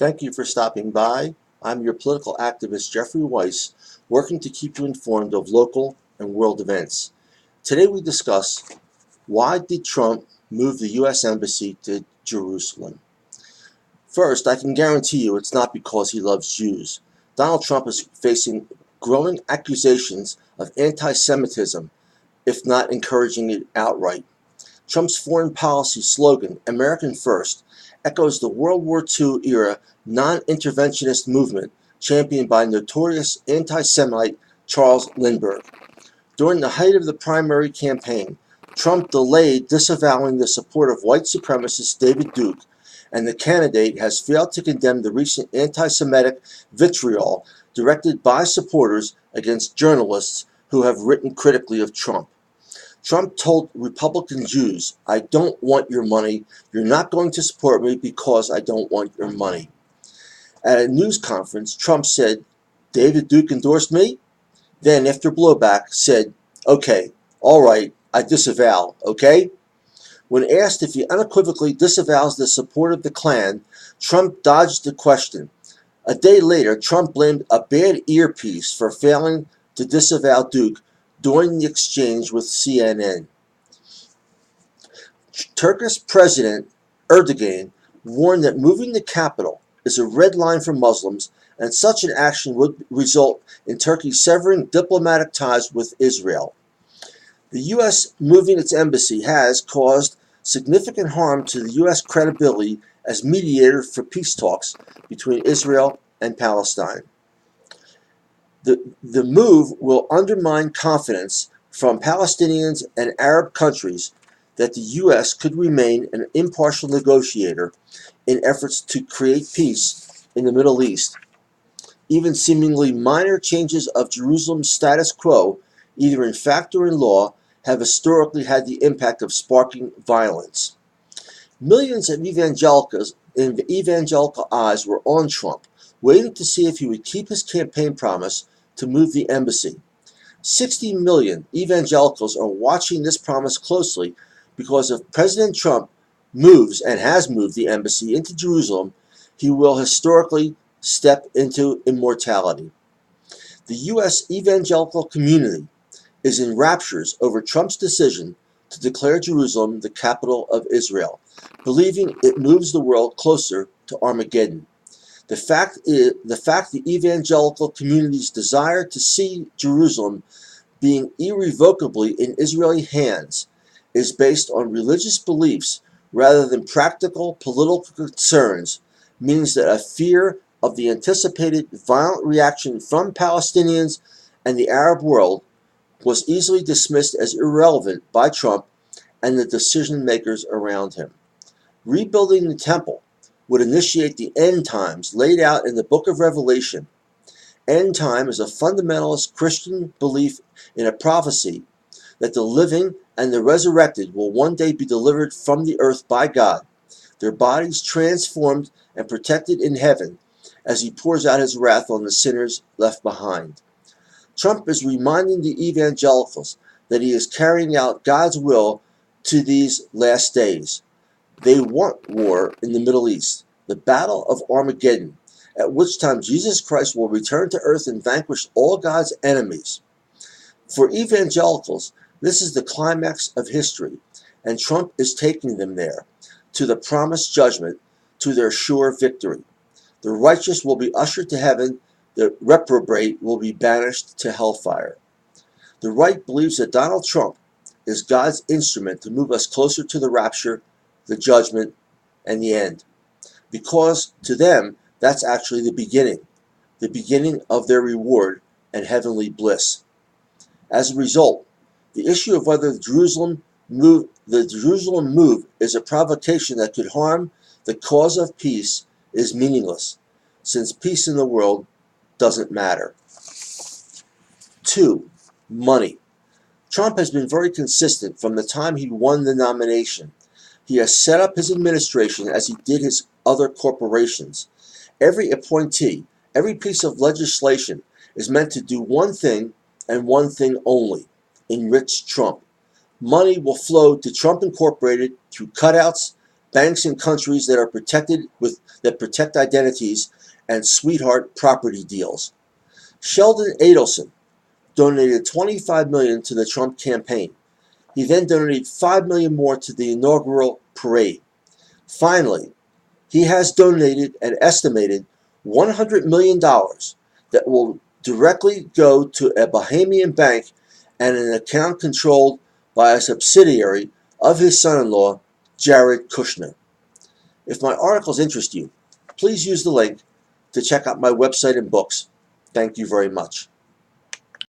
Thank you for stopping by. I'm your political activist, Jeffrey Weiss, working to keep you informed of local and world events. Today we discuss, why did Trump move the U.S. Embassy to Jerusalem? First, I can guarantee you it's not because he loves Jews. Donald Trump is facing growing accusations of anti-Semitism, if not encouraging it outright. Trump's foreign policy slogan, American First, echoes the World War II era non-interventionist movement championed by notorious anti-Semite Charles Lindbergh. During the height of the primary campaign, Trump delayed disavowing the support of white supremacist David Duke, and the candidate has failed to condemn the recent anti-Semitic vitriol directed by supporters against journalists who have written critically of Trump. Trump told Republican Jews, "I don't want your money. You're not going to support me because I don't want your money." At a news conference, Trump said, "David Duke endorsed me?" Then, after blowback, said, "Okay, all right, I disavow, okay?" When asked if he unequivocally disavows the support of the Klan, Trump dodged the question. A day later, Trump blamed a bad earpiece for failing to disavow Duke during the exchange with CNN. Turkish President Erdogan warned that moving the capital is a red line for Muslims, and such an action would result in Turkey severing diplomatic ties with Israel. The U.S. moving its embassy has caused significant harm to the U.S. credibility as mediator for peace talks between Israel and Palestine. The move will undermine confidence from Palestinians and Arab countries that the U.S. could remain an impartial negotiator in efforts to create peace in the Middle East. Even seemingly minor changes of Jerusalem's status quo, either in fact or in law, have historically had the impact of sparking violence. Millions of evangelical eyes were on Trump, waiting to see if he would keep his campaign promise to move the embassy. 60 million evangelicals are watching this promise closely because if President Trump moves and has moved the embassy into Jerusalem, he will historically step into immortality. The U.S. evangelical community is in raptures over Trump's decision to declare Jerusalem the capital of Israel, believing it moves the world closer to Armageddon. The fact the evangelical community's desire to see Jerusalem being irrevocably in Israeli hands is based on religious beliefs rather than practical political concerns means that a fear of the anticipated violent reaction from Palestinians and the Arab world was easily dismissed as irrelevant by Trump and the decision makers around him. Rebuilding the temple would initiate the end times laid out in the book of Revelation. End time is a fundamentalist Christian belief in a prophecy that the living and the resurrected will one day be delivered from the earth by God, their bodies transformed and protected in heaven as he pours out his wrath on the sinners left behind. Trump is reminding the evangelicals that he is carrying out God's will to these last days. They want war in the Middle East, the battle of Armageddon, at which time Jesus Christ will return to earth and vanquish all God's enemies. For evangelicals, this is the climax of history, and Trump is taking them there, to the promised judgment, to their sure victory. The righteous will be ushered to heaven, the reprobate will be banished to hellfire. The right believes that Donald Trump is God's instrument to move us closer to the rapture, the judgment, and the end. Because to them, that's actually the beginning of their reward and heavenly bliss. As a result, the issue of whether the Jerusalem move is a provocation that could harm the cause of peace is meaningless, since peace in the world doesn't matter. 2. Money. Trump has been very consistent from the time he won the nomination. He has set up his administration as he did his other corporations. Every appointee, every piece of legislation is meant to do one thing and one thing only: enrich Trump. Money will flow to Trump Incorporated through cutouts, banks in countries that are protect identities, and sweetheart property deals. Sheldon Adelson donated $25 million to the Trump campaign. He then donated $5 million more to the inaugural parade. Finally, he has donated an estimated $100 million that will directly go to a Bahamian bank and an account controlled by a subsidiary of his son-in-law, Jared Kushner. If my articles interest you, please use the link to check out my website and books. Thank you very much.